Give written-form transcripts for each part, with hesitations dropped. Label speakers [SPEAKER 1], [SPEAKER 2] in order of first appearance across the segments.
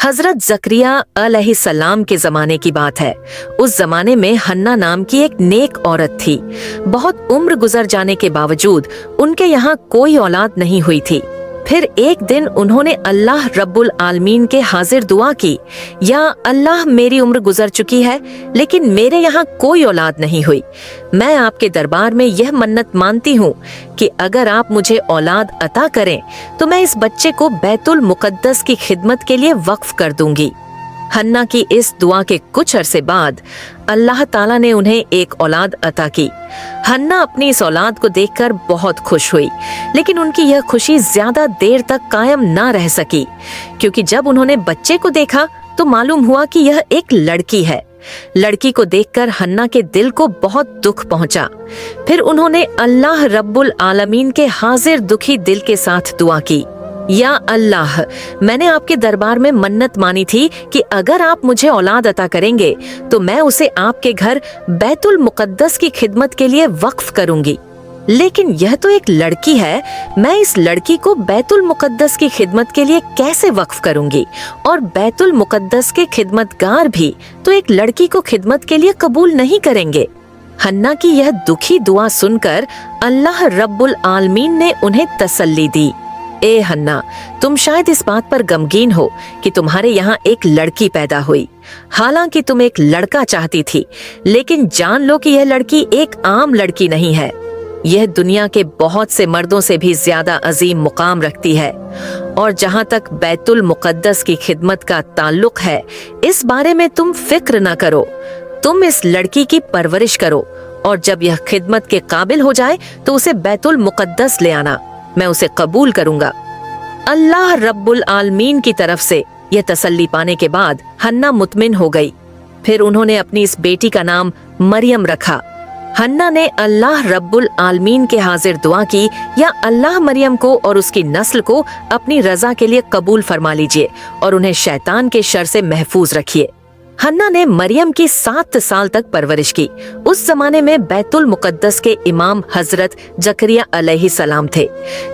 [SPEAKER 1] हजरत जकरिया अलैहिस्सलाम के जमाने की बात है। उस जमाने में हन्ना नाम की एक नेक औरत थी। बहुत उम्र गुजर जाने के बावजूद उनके यहाँ कोई औलाद नहीं हुई थी। फिर एक दिन उन्होंने अल्लाह रब्बुल आलमीन के हाजिर दुआ की, या अल्लाह मेरी उम्र गुजर चुकी है लेकिन मेरे यहाँ कोई औलाद नहीं हुई। मैं आपके दरबार में यह मन्नत मानती हूँ कि अगर आप मुझे औलाद अता करें तो मैं इस बच्चे को बैतुल मुकद्दस की खिदमत के लिए वक्फ कर दूंगी। हन्ना की इस दुआ के कुछ अरसे बाद अल्लाह ताला ने उन्हें एक औलाद अता की। हन्ना अपनी इस औलाद को देखकर बहुत खुश हुई, लेकिन उनकी यह खुशी ज्यादा देर तक कायम ना रह सकी, क्योंकि जब उन्होंने बच्चे को देखा तो मालूम हुआ कि यह एक लड़की है। लड़की को देखकर हन्ना के दिल को बहुत दुख पहुंचा। फिर उन्होंने अल्लाह रब्बुल आलमीन के हाजिर दुखी दिल के साथ दुआ की, या अल्लाह, मैंने आपके दरबार में मन्नत मानी थी कि अगर आप मुझे औलाद अता करेंगे तो मैं उसे आपके घर बैतुल मुकद्दस की खिदमत के लिए वक्फ करूंगी। लेकिन यह तो एक लड़की है, मैं इस लड़की को बैतुल मुकद्दस की खिदमत के लिए कैसे वक्फ करूंगी? और बैतुल मुकद्दस के खिदमतगार भी तो एक लड़की को खिदमत के लिए कबूल नहीं करेंगे। हन्ना की यह दुखी दुआ सुनकर अल्लाह रब्बुल आलमीन ने उन्हें तसल्ली दी। ए हन्ना, तुम शायद इस बात पर गमगीन हो कि तुम्हारे यहाँ एक लड़की पैदा हुई। हालांकि तुम एक लड़का चाहती थी, लेकिन जान लो कि यह लड़की एक आम लड़की नहीं है। यह दुनिया के बहुत से मर्दों से भी ज्यादा अजीम मुकाम रखती है। और जहाँ तक बैतुल मुकद्दस की खिदमत का ताल्लुक है, इस बारे में तुम फिक्र न करो। तुम इस लड़की की परवरिश करो और जब यह खिदमत के काबिल हो जाए तो उसे बैतुल मुकद्दस ले आना, मैं उसे कबूल करूंगा। अल्लाह रब्बुल आलमीन की तरफ से यह तसल्ली पाने के बाद हन्ना मुतमिन हो गई। फिर उन्होंने अपनी इस बेटी का नाम मरियम रखा। हन्ना ने अल्लाह रब्बुल आलमीन के हाजिर दुआ की, या अल्लाह मरियम को और उसकी नस्ल को अपनी रजा के लिए कबूल फरमा लीजिए और उन्हें शैतान के शर से महफूज रखिए। हन्ना ने मरियम की 7 साल तक परवरिश की। उस जमाने में बैतुल मुकद्दस के इमाम हजरत जकरिया अलैहिस्सलाम थे।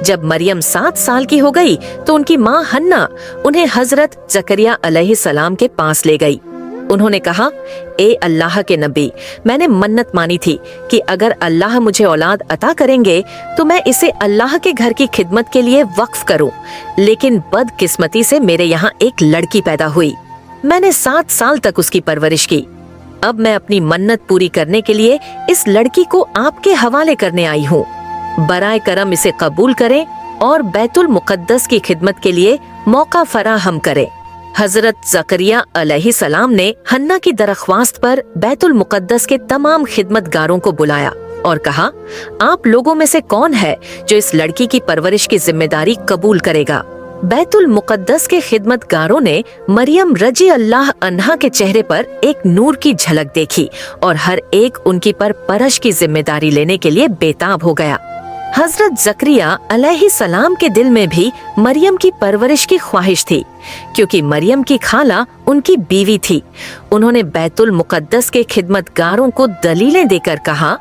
[SPEAKER 1] जब मरियम 7 साल की हो गई तो उनकी माँ हन्ना उन्हें हजरत जकरिया अलैहिस्सलाम के पास ले गई। उन्होंने कहा, ए अल्लाह के नबी, मैंने मन्नत मानी थी कि अगर अल्लाह मुझे औलाद अता करेंगे तो मैं इसे अल्लाह के घर की खिदमत के लिए वक्फ करूं। लेकिन बदकिस्मती से मेरे यहाँ एक लड़की पैदा हुई। मैंने 7 साल तक उसकी परवरिश की। अब मैं अपनी मन्नत पूरी करने के लिए इस लड़की को आपके हवाले करने आई हूँ। बराए करम इसे कबूल करें और बैतुल मुकद्दस की खिदमत के लिए मौका फराहम करें। हजरत जकरिया अलैहिस्सलाम ने हन्ना की दरख्वास्त पर बैतुल मुकद्दस के तमाम खिदमतगारों को बुलाया और कहा, आप लोगों में से कौन है जो इस लड़की की परवरिश की जिम्मेदारी कबूल करेगा? बैतुल मुकद्दस के खिदमतगारों ने मरियम रजी अल्लाह अन्हा के चेहरे पर एक नूर की झलक देखी और हर एक उनकी पर परश की जिम्मेदारी लेने के लिए बेताब हो गया। हजरत जकरिया अलैहिस्सलाम के दिल में भी मरियम की परवरिश की ख्वाहिश थी, क्योंकि मरियम की खाला उनकी बीवी थी। उन्होंने बैतुल मुकद्दस के खिदमतगारों को दलीलें देकर कहा,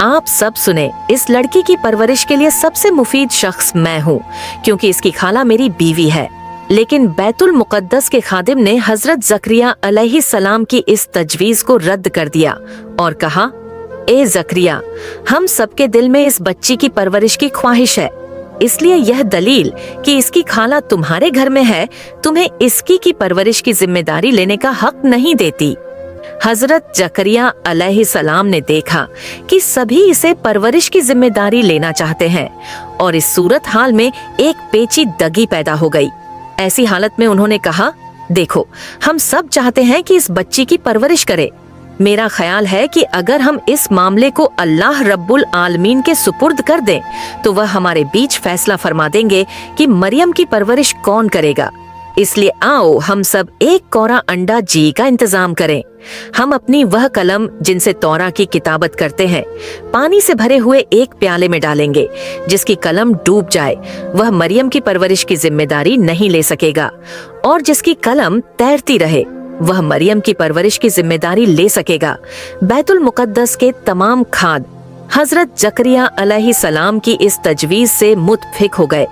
[SPEAKER 1] आप सब सुने, इस लड़की की परवरिश के लिए सबसे मुफीद शख्स मैं हूँ, क्योंकि इसकी खाला मेरी बीवी है। लेकिन बैतुल मुकद्दस के खादिम ने हजरत जकरिया अलैहिस्सलाम की इस तजवीज को रद्द कर दिया और कहा, ए जकरिया, हम सबके दिल में इस बच्ची की परवरिश की ख्वाहिश है, इसलिए यह दलील कि इसकी खाला तुम्हारे घर में है तुम्हें इसकी की परवरिश की जिम्मेदारी लेने का हक नहीं देती। हजरत जकरिया अलैहिस्सलाम ने देखा कि सभी इसे परवरिश की जिम्मेदारी लेना चाहते हैं और इस सूरत हाल में एक पेचीदगी पैदा हो गई। ऐसी हालत में उन्होंने कहा, देखो, हम सब चाहते हैं कि इस बच्ची की परवरिश करे। मेरा ख्याल है कि अगर हम इस मामले को अल्लाह रब्बुल आलमीन के सुपुर्द कर दें तो वह हमारे बीच फैसला फरमा देंगे कि मरियम की परवरिश कौन करेगा। इसलिए आओ हम सब एक कोरा अंडा जी का इंतजाम करें। हम अपनी वह कलम जिनसे तौरा की किताबत करते हैं पानी से भरे हुए एक प्याले में डालेंगे। जिसकी कलम डूब जाए वह मरियम की परवरिश की जिम्मेदारी नहीं ले सकेगा, और जिसकी कलम तैरती रहे वह मरियम की परवरिश की जिम्मेदारी ले सकेगा। बैतुल मुकद्दस के तमाम खाद हजरत जकरिया अलैहिस्सलाम की इस तजवीज से मुतफिक हो गए।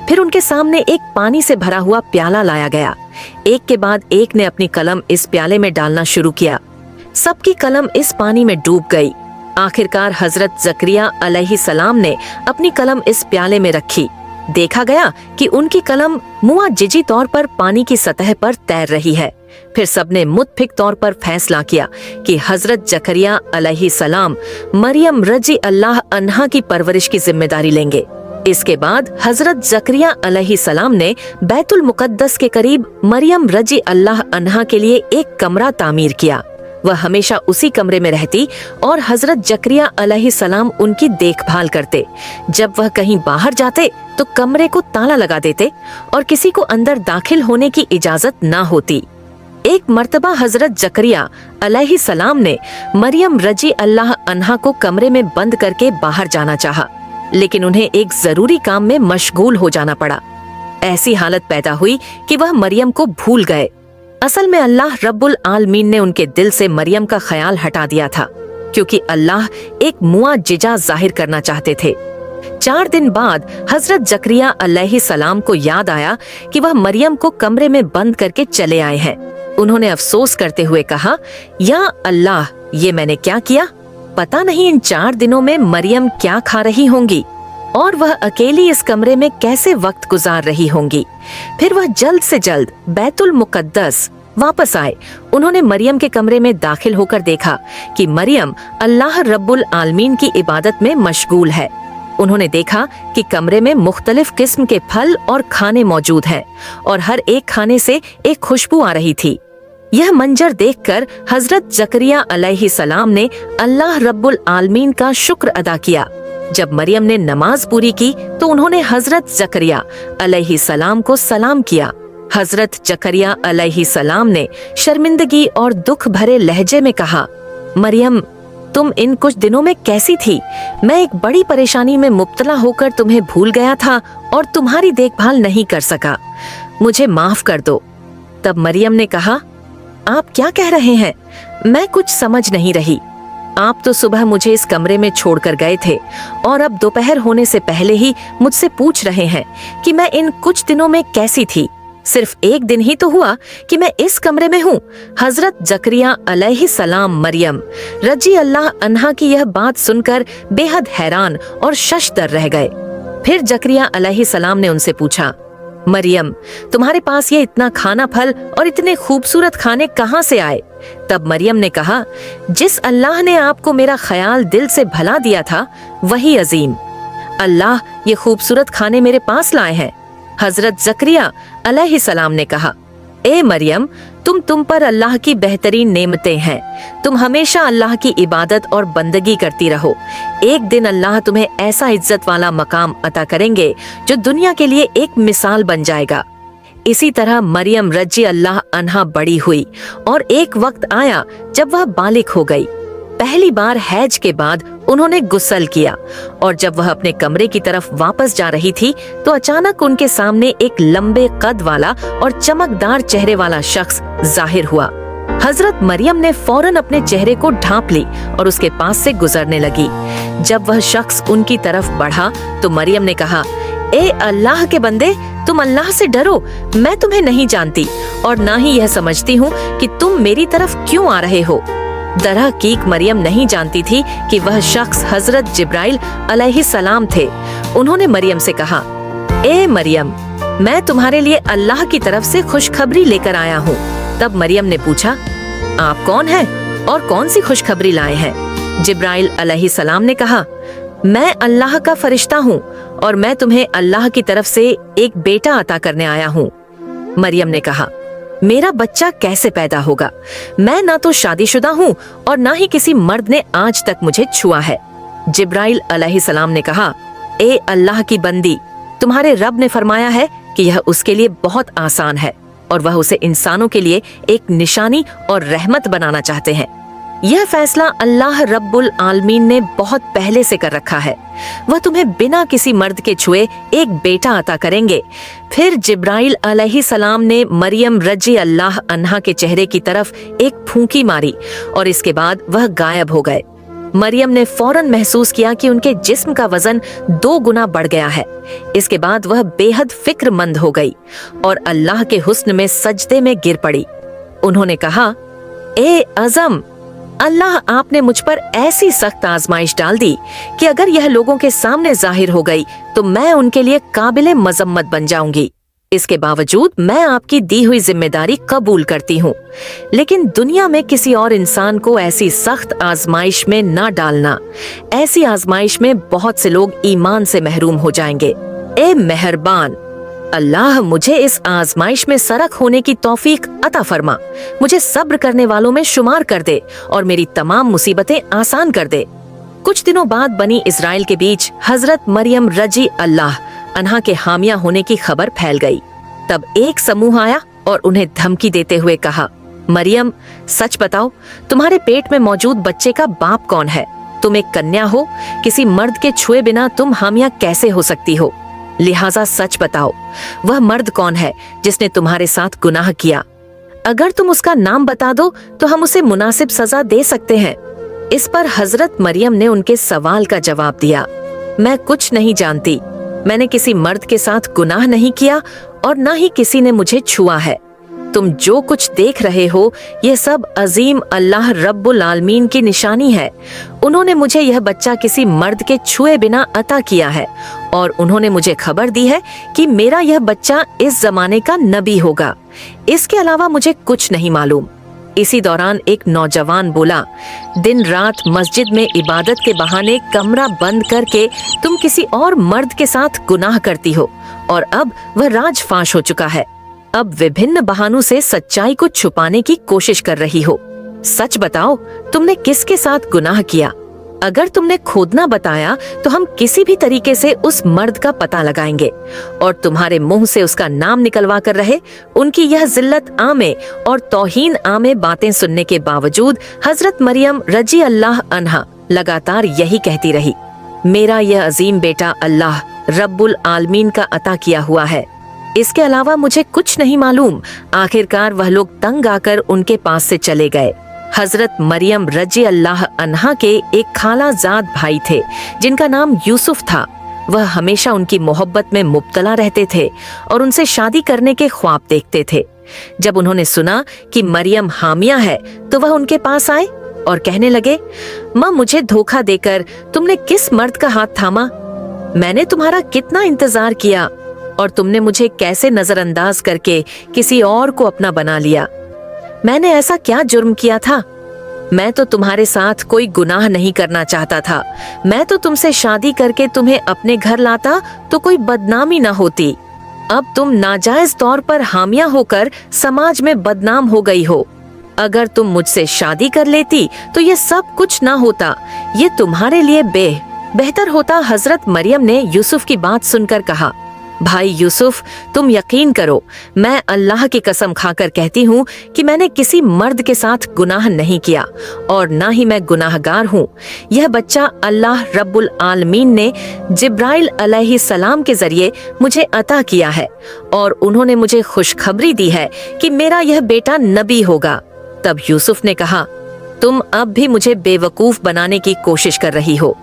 [SPEAKER 1] फिर उनके सामने एक पानी से भरा हुआ प्याला लाया गया। एक के बाद एक ने अपनी कलम इस प्याले में डालना शुरू किया। सबकी कलम इस पानी में डूब गई। आखिरकार हजरत जकरिया अलैहिस्सलाम ने अपनी कलम इस प्याले में रखी। देखा गया कि उनकी कलम मुआजिजी तौर पर पानी की सतह पर तैर रही है। फिर सबने मुत्फिक तौर पर फैसला किया कि हजरत जकरिया अलैहिस्सलाम मरियम रजी अल्लाह अन्हा की परवरिश की जिम्मेदारी लेंगे। इसके बाद हजरत जकरिया अलैहिस्सलाम ने बैतुल मुकद्दस के करीब मरियम रजी अल्लाह अन्हा के लिए एक कमरा तामीर किया। वह हमेशा उसी कमरे में रहती और हजरत जकरिया अलैहिस्सलाम उनकी देखभाल करते। जब वह कहीं बाहर जाते तो कमरे को ताला लगा देते और किसी को अंदर दाखिल होने की इजाजत ना होती। एक मर्तबा हजरत जकरिया अलैहिस्सलाम ने मरियम रजी अल्लाह अन्हा को कमरे में बंद करके बाहर जाना चाहा, लेकिन उन्हें एक जरूरी काम में मशगूल हो जाना पड़ा। ऐसी हालत पैदा हुई कि वह मरियम को भूल गए। असल में अल्लाह रब्बुल आलमीन ने उनके दिल से मरियम का ख्याल हटा दिया था, क्योंकि अल्लाह एक मुआजिजा जाहिर करना चाहते थे। 4 दिन बाद हजरत जकरिया अलैहिस्सलाम को याद आया कि वह मरियम को कमरे में बंद करके चले आए हैं। उन्होंने अफसोस करते हुए कहा, या अल्लाह, ये मैंने क्या किया? पता नहीं इन 4 दिनों में मरियम क्या खा रही होंगी और वह अकेली इस कमरे में कैसे वक्त गुजार रही होंगी। फिर वह जल्द से जल्द बैतुल मुकद्दस वापस आए। उन्होंने मरियम के कमरे में दाखिल होकर देखा कि मरियम अल्लाह रब्बुल आलमीन की इबादत में मशगूल है। उन्होंने देखा कि कमरे में मुख्तलिफ किस्म के फल और खाने मौजूद हैं और हर एक खाने से एक खुशबू आ रही थी। यह मंजर देखकर हजरत जकरिया अलैहिस्सलाम ने अल्लाह रब्बुल आलमीन का शुक्र अदा किया। जब मरियम ने नमाज पूरी की तो उन्होंने हजरत जकरिया अलैहिस्सलाम को सलाम किया। हजरत जकरिया अलैहिस्सलाम ने शर्मिंदगी और दुख भरे लहजे में कहा, मरियम, तुम इन कुछ दिनों में कैसी थी? मैं एक बड़ी परेशानी में मुब्तला होकर तुम्हें भूल गया था और तुम्हारी देखभाल नहीं कर सका। मुझे माफ कर दो। तब मरियम ने कहा, आप क्या कह रहे हैं? मैं कुछ समझ नहीं रही। आप तो सुबह मुझे इस कमरे में छोड़कर गए थे और अब दोपहर होने से पहले ही मुझसे पूछ रहे हैं कि मैं इन कुछ दिनों में कैसी थी। सिर्फ 1 दिन ही तो हुआ कि मैं इस कमरे में हूँ। हजरत जकरिया अलैहिस्सलाम मरियम रजी अल्लाह अन्हा की यह बात सुनकर बेहद हैरान और शशदर रह गए। फिर जकरिया अलैहिस्सलाम ने उनसे पूछा, मरियम, तुम्हारे पास ये इतना खाना फल और इतने खूबसूरत खाने कहाँ से आए? तब मरियम ने कहा, जिस अल्लाह ने आपको मेरा ख्याल दिल से भला दिया था वही अजीम अल्लाह ये खूबसूरत खाने मेरे पास लाए हैं। हजरत जकरिया अलैहिस्सलाम ने कहा, ए मरियम, तुम पर अल्लाह की बेहतरीन नेमतें हैं। तुम हमेशा अल्लाह की इबादत और बंदगी करती रहो। एक दिन अल्लाह तुम्हें ऐसा इज्जत वाला मकाम अता करेंगे जो दुनिया के लिए एक मिसाल बन जाएगा। इसी तरह मरियम रजी अल्लाह अन्हा बड़ी हुई और एक वक्त आया जब वह बालिग हो गई। पहली बार हैज के बाद उन्होंने गुस्ल किया और जब वह अपने कमरे की तरफ वापस जा रही थी तो अचानक उनके सामने एक लंबे कद वाला और चमकदार चेहरे वाला शख्स जाहिर हुआ। हजरत मरियम ने फौरन अपने चेहरे को ढांप ली और उसके पास से गुजरने लगी। जब वह शख्स उनकी तरफ बढ़ा तो मरियम ने कहा, ए अल्लाह के बंदे, तुम अल्लाह से डरो। मैं तुम्हें नहीं जानती और ना ही यह समझती हूँ कि तुम मेरी तरफ क्यों आ रहे हो। दरहकीक मरियम नहीं जानती थी कि वह शख्स हजरत जिब्राइल अलैहिस्सलाम थे। उन्होंने मरियम से कहा, ए मरियम, मैं तुम्हारे लिए अल्लाह की तरफ से खुशखबरी लेकर आया हूँ। तब मरियम ने पूछा, आप कौन हैं और कौन सी खुशखबरी लाए हैं? जिब्राइल अलैहिस्सलाम ने कहा, मैं अल्लाह का फरिश्ता हूँ और मैं तुम्हें अल्लाह की तरफ से एक बेटा अता करने आया हूँ। मरियम ने कहा, मेरा बच्चा कैसे पैदा होगा? मैं ना तो शादीशुदा हूँ और ना ही किसी मर्द ने आज तक मुझे छुआ है। जिब्राइल अलैहिस्सलाम ने कहा, ए अल्लाह की बंदी, तुम्हारे रब ने फरमाया है कि यह उसके लिए बहुत आसान है और वह उसे इंसानों के लिए एक निशानी और रहमत बनाना चाहते हैं। यह फैसला अल्लाह रब्बुल आलमीन ने बहुत पहले से कर रखा है। वह तुम्हें बिना किसी मर्द के छुए एक बेटा अता करेंगे। फिर जिब्राइल अलैहिस्सलाम ने मरियम रजी अल्लाह अन्हा के चेहरे की तरफ एक फूंकी मारी और इसके बाद वह गायब हो गए। मरियम ने फौरन महसूस किया कि उनके जिस्म का वजन 2 गुना बढ़ गया है। इसके बाद वह बेहद फिक्रमंद हो गई और अल्लाह के हुस्न में सजदे में गिर पड़ी। उन्होंने कहा, ए अज़म, अल्लाह आपने मुझ पर ऐसी सख्त आजमाइश डाल दी कि अगर यह लोगों के सामने जाहिर हो गई तो मैं उनके लिए काबिले मजम्मत बन जाऊंगी। इसके बावजूद मैं आपकी दी हुई जिम्मेदारी कबूल करती हूँ, लेकिन दुनिया में किसी और इंसान को ऐसी सख्त आजमाइश में न डालना। ऐसी आजमाइश में बहुत से लोग ईमान से महरूम हो जाएंगे। ए मेहरबान अल्लाह, मुझे इस आजमाइश में सरक होने की तौफीक अता फरमा। मुझे सब्र करने वालों में शुमार कर दे और मेरी तमाम मुसीबतें आसान कर दे। कुछ दिनों बाद बनी इस्राइल के बीच हजरत मरियम रजी अल्लाह अन्हा के हामिया होने की खबर फैल गई। तब एक समूह आया और उन्हें धमकी देते हुए कहा, मरियम, सच बताओ, तुम्हारे पेट में मौजूद बच्चे का बाप कौन है? तुम एक कन्या हो, किसी मर्द के छुए बिना तुम हामिया कैसे हो सकती हो? लिहाजा सच बताओ, वह मर्द कौन है जिसने तुम्हारे साथ गुनाह किया? अगर तुम उसका नाम बता दो तो हम उसे मुनासिब सजा दे सकते हैं। इस पर हजरत मरियम ने उनके सवाल का जवाब दिया, मैं कुछ नहीं जानती। मैंने किसी मर्द के साथ गुनाह नहीं किया और न ही किसी ने मुझे छुआ है। तुम जो कुछ देख रहे हो ये सब अजीम अल्लाह रब्बुल आलमीन की निशानी है। उन्होंने मुझे यह बच्चा किसी मर्द के छुए बिना अता किया है और उन्होंने मुझे खबर दी है कि मेरा यह बच्चा इस जमाने का नबी होगा। इसके अलावा मुझे कुछ नहीं मालूम। इसी दौरान एक नौजवान बोला, दिन रात मस्जिद में इबादत के बहाने कमरा बंद करके तुम किसी और मर्द के साथ गुनाह करती हो और अब वह राज फाश हो चुका है। अब विभिन्न बहानों से सच्चाई को छुपाने की कोशिश कर रही हो। सच बताओ, तुमने किसके साथ गुनाह किया? अगर तुमने खुद ना बताया तो हम किसी भी तरीके से उस मर्द का पता लगाएंगे और तुम्हारे मुंह से उसका नाम निकलवा कर रहे। उनकी यह जिल्लत आमे और तौहीन आमे बातें सुनने के बावजूद हजरत मरियम रजी अल्लाह अन्हा लगातार यही कहती रही, मेरा यह अजीम बेटा अल्लाह रब्बुल आलमीन का अता किया हुआ है, इसके अलावा मुझे कुछ नहीं मालूम। आखिरकार वह लोग तंग आकर उनके पास से चले गए। हजरत मरियम रजी अल्लाह अन्हा के एक खालाजाद भाई थे जिनका नाम यूसुफ था। वह हमेशा उनकी मोहब्बत में मुब्तला रहते थे और उनसे शादी करने के ख्वाब देखते थे। जब उन्होंने सुना कि मरियम हामिया है तो वह उनके पास आए और कहने लगे, माँ, मुझे धोखा देकर तुमने किस मर्द का हाथ थामा? मैंने तुम्हारा कितना इंतजार किया और तुमने मुझे कैसे नजरअंदाज करके किसी और को अपना बना लिया। मैंने ऐसा क्या जुर्म किया था? मैं तो तुम्हारे साथ कोई गुनाह नहीं करना चाहता था। मैं तो तुमसे शादी करके तुम्हें अपने घर लाता तो कोई बदनामी न होती। अब तुम नाजायज तौर पर हामिया होकर समाज में बदनाम हो गई हो। अगर तुम मुझसे शादी कर लेती तो ये सब कुछ ना होता। ये तुम्हारे लिए बेहतर होता। हजरत मरियम ने यूसुफ की बात सुनकर कहा, भाई यूसुफ, तुम यकीन करो, मैं अल्लाह की कसम खाकर कहती हूँ कि मैंने किसी मर्द के साथ गुनाह नहीं किया और ना ही मैं गुनाहगार हूँ। यह बच्चा अल्लाह रब्बुल आलमीन ने जिब्राइल अलैहिस्सलाम के जरिए मुझे अता किया है और उन्होंने मुझे खुशखबरी दी है कि मेरा यह बेटा नबी होगा। तब यूसुफ ने कहा, तुम अब भी मुझे बेवकूफ बनाने की कोशिश कर रही हो।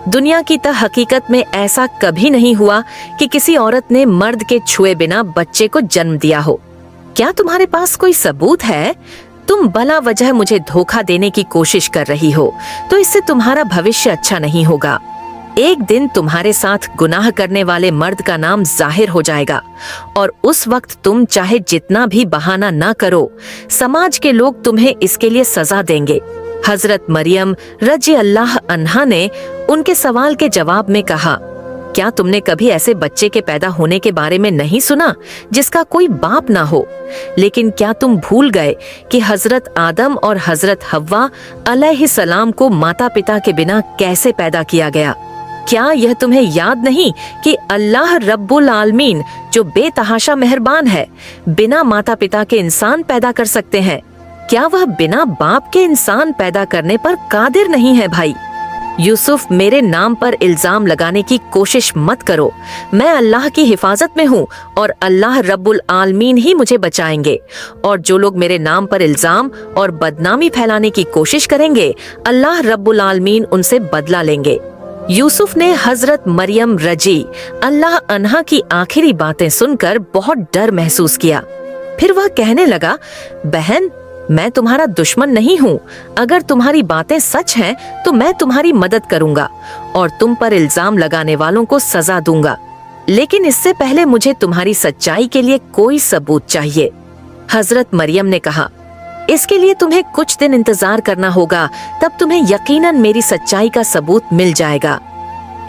[SPEAKER 1] दुनिया की हकीकत में ऐसा कभी नहीं हुआ कि किसी औरत ने मर्द के छुए बिना बच्चे को जन्म दिया हो। क्या तुम्हारे पास कोई सबूत है? तुम भला वजह मुझे धोखा देने की कोशिश कर रही हो तो इससे तुम्हारा भविष्य अच्छा नहीं होगा। एक दिन तुम्हारे साथ गुनाह करने वाले मर्द का नाम जाहिर हो जाएगा और उस वक्त तुम चाहे जितना भी बहाना ना करो, समाज के लोग तुम्हें इसके लिए सजा देंगे। हजरत मरियम रजी अल्लाह अन्हा ने उनके सवाल के जवाब में कहा, क्या तुमने कभी ऐसे बच्चे के पैदा होने के बारे में नहीं सुना जिसका कोई बाप ना हो? लेकिन क्या तुम भूल गए कि हजरत आदम और हजरत हव्वा अलैहिस्सलाम को माता पिता के बिना कैसे पैदा किया गया? क्या यह तुम्हें याद नहीं कि अल्लाह रब्बुल आलमीन जो बेतहाशा मेहरबान है, बिना माता पिता के इंसान पैदा कर सकते हैं? क्या वह बिना बाप के इंसान पैदा करने पर कादिर नहीं है? भाई, यूसुफ, मेरे नाम पर इल्जाम लगाने की कोशिश मत करो। मैं अल्लाह की हिफाजत में हूँ और अल्लाह रब्बुल आलमीन ही मुझे बचाएंगे। और जो लोग मेरे नाम पर इल्जाम और बदनामी फैलाने की कोशिश करेंगे, अल्लाह रब्बुल आलमीन उनसे बदला लेंगे। यूसुफ ने हजरत मरियम रजी अल्लाह अन्हा की आखिरी बातें सुनकर बहुत डर महसूस किया। फिर वह कहने लगा, बहन, मैं तुम्हारा दुश्मन नहीं हूँ। अगर तुम्हारी बातें सच हैं तो मैं तुम्हारी मदद करूँगा और तुम पर इल्जाम लगाने वालों को सजा दूंगा, लेकिन इससे पहले मुझे तुम्हारी सच्चाई के लिए कोई सबूत चाहिए। हजरत मरियम ने कहा, इसके लिए तुम्हें कुछ दिन इंतजार करना होगा, तब तुम्हें यकीनन मेरी सच्चाई का सबूत मिल जाएगा।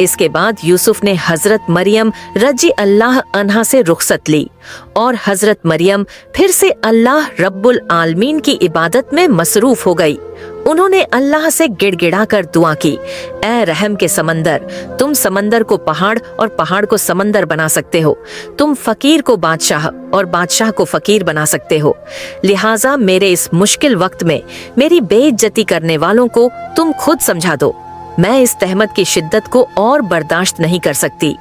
[SPEAKER 1] इसके बाद यूसुफ ने हजरत मरियम रजी अल्लाह अन्हा से रुखसत ली और हजरत मरियम फिर से अल्लाह रब्बुल आलमीन की इबादत में मसरूफ हो गई। उन्होंने अल्लाह से गिड़गिड़ा कर दुआ की, ऐ रहम के समंदर, तुम समंदर को पहाड़ और पहाड़ को समंदर बना सकते हो। तुम फकीर को बादशाह और बादशाह को फकीर बना सकते हो। लिहाजा मेरे इस मुश्किल वक्त में मेरी बेइज्जती करने वालों को तुम खुद समझा दो। मैं इस तहमत की शिद्दत को और बर्दाश्त नहीं कर सकती।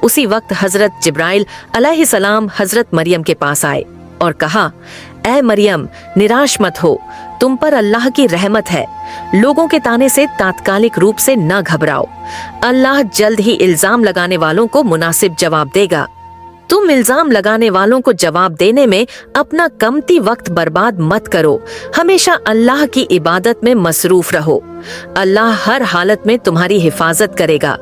[SPEAKER 1] उसी वक्त हजरत जिब्राइल अलैहिस्सलाम हजरत मरियम के पास आए और कहा, ऐ मरियम, निराश मत हो, तुम पर अल्लाह की रहमत है। लोगों के ताने से तात्कालिक रूप से न घबराओ। अल्लाह जल्द ही इल्जाम लगाने वालों को मुनासिब जवाब देगा। तुम इल्जाम लगाने वालों को जवाब देने में अपना कमती वक्त बर्बाद मत करो। हमेशा अल्लाह की इबादत में मसरूफ रहो। अल्लाह हर हालत में तुम्हारी हिफाजत करेगा।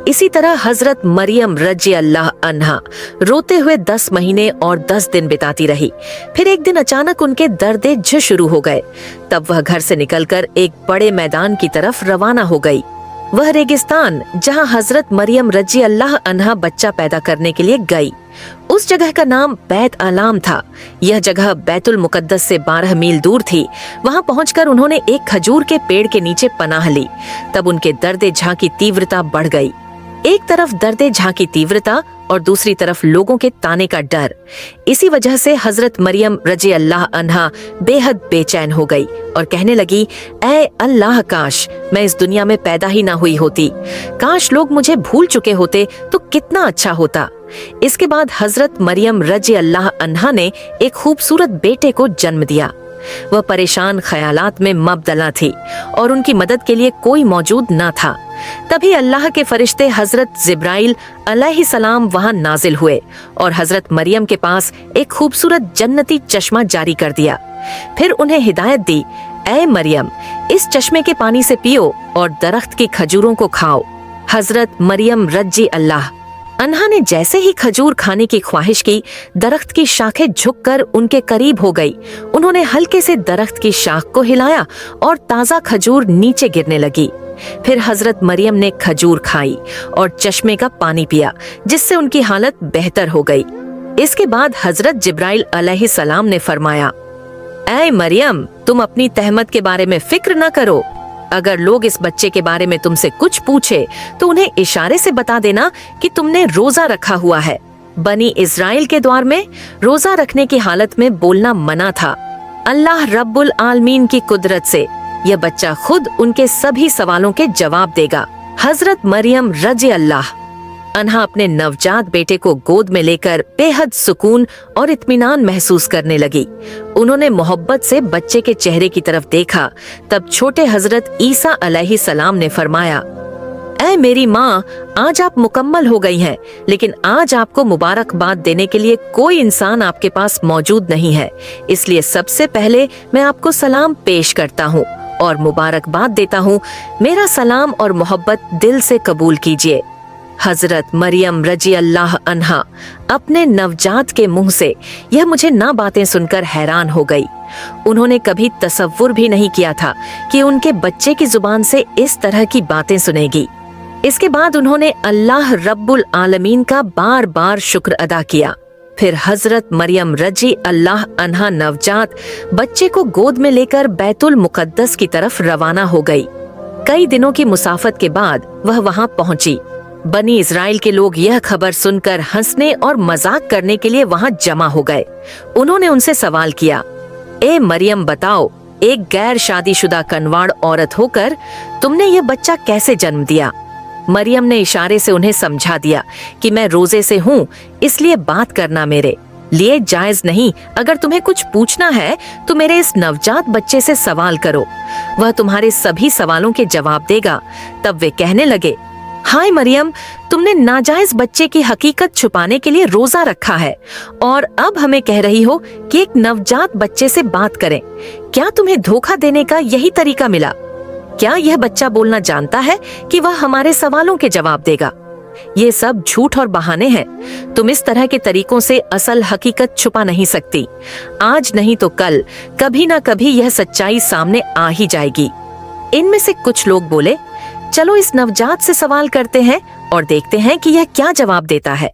[SPEAKER 1] इसी तरह हजरत मरियम रजी अल्लाह अन्हा रोते हुए 10 महीने और 10 दिन बिताती रही। फिर एक दिन अचानक उनके दर्दे झ शुरू हो गए। तब वह घर से निकलकर एक बड़े मैदान की तरफ रवाना हो गई। वह रेगिस्तान जहाँ हजरत मरियम रजी अल्लाह अन्हा बच्चा पैदा करने के लिए गई, उस जगह का नाम बैत आलाम था। यह जगह बैतुल मुकद्दस से 12 मील दूर थी। वहां पहुंचकर उन्होंने एक खजूर के पेड़ के नीचे पनाह ली। तब उनके दर्दे झां की तीव्रता बढ़ गई। एक तरफ दर्दे झां की तीव्रता और दूसरी तरफ लोगों के ताने का डर। इसी वजह से हजरत मरियम रजी अल्लाह अन्हा बेहद बेचैन हो गई और कहने लगी, ऐ अल्लाह, काश मैं इस दुनिया में पैदा ही ना हुई होती। काश लोग मुझे भूल चुके होते तो कितना अच्छा होता। इसके बाद हजरत मरियम रजी अल्लाह अन्हा ने एक खूबसूरत बेटे को जन्म दिया। वह परेशान ख्यालात में मबदला थी और उनकी मदद के लिए कोई मौजूद न था। तभी अल्लाह के फरिश्ते हजरत जिब्राइल अलैहिस्सलाम वहां नाजिल हुए और हजरत मरियम के पास एक खूबसूरत जन्नती चश्मा जारी कर दिया। फिर उन्हें हिदायत दी, ऐ मरियम, इस चश्मे के पानी से पियो और दरख्त की खजूरों को खाओ। हजरत मरियम रजी अल्लाह अन्हा ने जैसे ही खजूर खाने की ख्वाहिश की, दरख्त की शाखें झुककर उनके करीब हो गई। उन्होंने हल्के से दरख्त की शाख को हिलाया और ताज़ा खजूर नीचे गिरने लगी। फिर हजरत मरियम ने खजूर खाई और चश्मे का पानी पिया, जिससे उनकी हालत बेहतर हो गई। इसके बाद हजरत जिब्राइल अलैहिस्सलाम ने फरमाया, ऐ मरियम, तुम अपनी तहमत के बारे में फिक्र न करो। अगर लोग इस बच्चे के बारे में तुमसे कुछ पूछे तो उन्हें इशारे से बता देना कि तुमने रोजा रखा हुआ है। बनी इज़राइल के द्वार में रोजा रखने की हालत में बोलना मना था। अल्लाह रब्बुल आलमीन की कुदरत से यह बच्चा खुद उनके सभी सवालों के जवाब देगा। हजरत मरियम रजी अल्लाह अन्हा अपने नवजात बेटे को गोद में लेकर बेहद सुकून और इत्मीनान महसूस करने लगी। उन्होंने मोहब्बत से बच्चे के चेहरे की तरफ देखा। तब छोटे हजरत ईसा अलैहिस्सलाम ने फरमाया, ऐ मेरी माँ, आज आप मुकम्मल हो गई हैं, लेकिन आज आपको मुबारकबाद देने के लिए कोई इंसान आपके पास मौजूद नहीं है। इसलिए सबसे पहले मैं आपको सलाम पेश करता हूँ और मुबारकबाद देता हूँ। मेरा सलाम और मोहब्बत दिल से कबूल कीजिए। हजरत मरियम रजी अल्लाह अन्हा अपने नवजात के मुंह से यह मुझे ना बातें सुनकर हैरान हो गई। उन्होंने कभी तसव्वुर भी नहीं किया था कि उनके बच्चे की जुबान से इस तरह की बातें सुनेगी। इसके बाद उन्होंने अल्लाह रब्बुल आलमीन का बार बार शुक्र अदा किया। फिर हजरत मरियम रजी अल्लाह अन्हा नवजात बच्चे को गोद में लेकर बैतुल मुकद्दस की तरफ रवाना हो गई। कई दिनों की मुसाफत के बाद वह वहां पहुंची। बनी इज़राइल के लोग यह खबर सुनकर हंसने और मजाक करने के लिए वहां जमा हो गए। उन्होंने उनसे सवाल किया, ए मरियम, बताओ एक गैर शादीशुदा कनवाड़ औरत होकर तुमने ये बच्चा कैसे जन्म दिया? मरियम ने इशारे से उन्हें समझा दिया कि मैं रोजे से हूँ, इसलिए बात करना मेरे लिए जायज नहीं। अगर तुम्हें कुछ पूछना है तो मेरे इस नवजात बच्चे से सवाल करो, वह तुम्हारे सभी सवालों के जवाब देगा। तब वे कहने लगे, हाय मरियम, तुमने नाजायज बच्चे की हकीकत छुपाने के लिए रोजा रखा है और अब हमें कह रही हो कि एक नवजात बच्चे से बात करें। क्या तुम्हें धोखा देने का यही तरीका मिला? क्या यह बच्चा बोलना जानता है कि वह हमारे सवालों के जवाब देगा? ये सब झूठ और बहाने हैं। तुम इस तरह के तरीकों से असल हकीकत छुपा नहीं सकती। आज नहीं तो कल, कभी ना कभी यह सच्चाई सामने आ ही जाएगी। इनमें से कुछ लोग बोले, चलो इस नवजात से सवाल करते हैं और देखते हैं कि यह क्या जवाब देता है।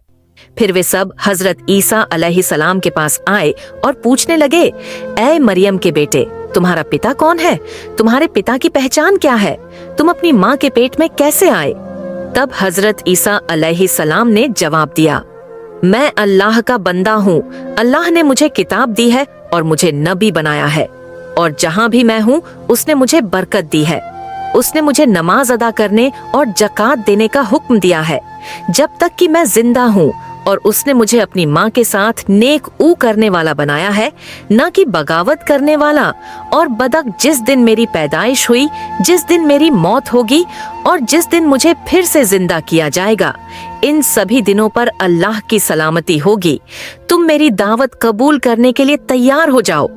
[SPEAKER 1] फिर वे सब हजरत ईसा अलैहिस्सलाम के पास आए और पूछने लगे, ऐ मरियम के बेटे, तुम्हारा पिता कौन है? तुम्हारे पिता की पहचान क्या है? तुम अपनी माँ के पेट में कैसे आए? तब हजरत ईसा अलैहिस्सलाम ने जवाब दिया, मैं अल्लाह का बंदा हूँ। अल्लाह ने मुझे किताब दी है और मुझे नबी बनाया है, और जहाँ भी मैं हूँ उसने मुझे बरकत दी है। उसने मुझे नमाज अदा करने और जकात देने का हुक्म दिया है जब तक कि मैं जिंदा हूँ, और उसने मुझे अपनी माँ के साथ नेक ऊ करने वाला बनाया है, न कि बगावत करने वाला। और बदक जिस दिन मेरी पैदाइश हुई, जिस दिन मेरी मौत होगी और जिस दिन मुझे फिर से जिंदा किया जाएगा, इन सभी दिनों पर अल्लाह की सलामती होगी। तुम मेरी दावत कबूल करने के लिए तैयार हो जाओ।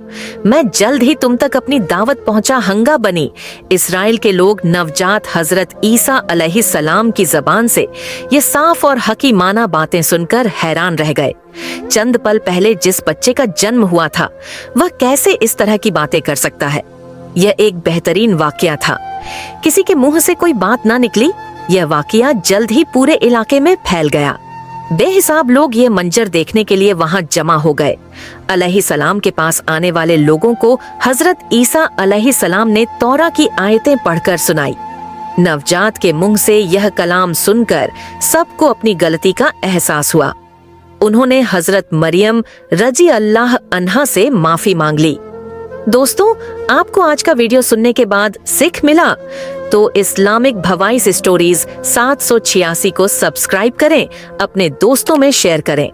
[SPEAKER 1] मैं जल्द ही तुम तक अपनी दावत पहुंचा बनी। इस्राएल के लोग नवजात हजरत ईसा अलैहिस्सलाम की जबान से ये साफ और हकीमाना बातें सुनकर हैरान रह गए। चंद पल पहले जिस बच्चे का जन्म हुआ था, वह कैसे इस तरह की बातें कर सकता है? यह एक बेहतरीन वाकया था। किसी के मुंह से कोई बात ना निकली। यह वाकया जल्द ही पूरे इलाके में फैल गया। बेहिसाब लोग ये मंजर देखने के लिए वहां जमा हो गए। अलैहिस्सलाम के पास आने वाले लोगों को हजरत ईसा अलैहिस्सलाम ने तौरा की आयतें पढ़कर सुनाई। नवजात के मुंह से यह कलाम सुनकर सबको अपनी गलती का एहसास हुआ। उन्होंने हजरत मरियम रजी अल्लाह अन्हा से माफी मांग ली। दोस्तों, आपको आज का वीडियो सुनने के बाद सीख मिला तो इस्लामिक भवाइस स्टोरीज 786 को सब्सक्राइब करें, अपने दोस्तों में शेयर करें।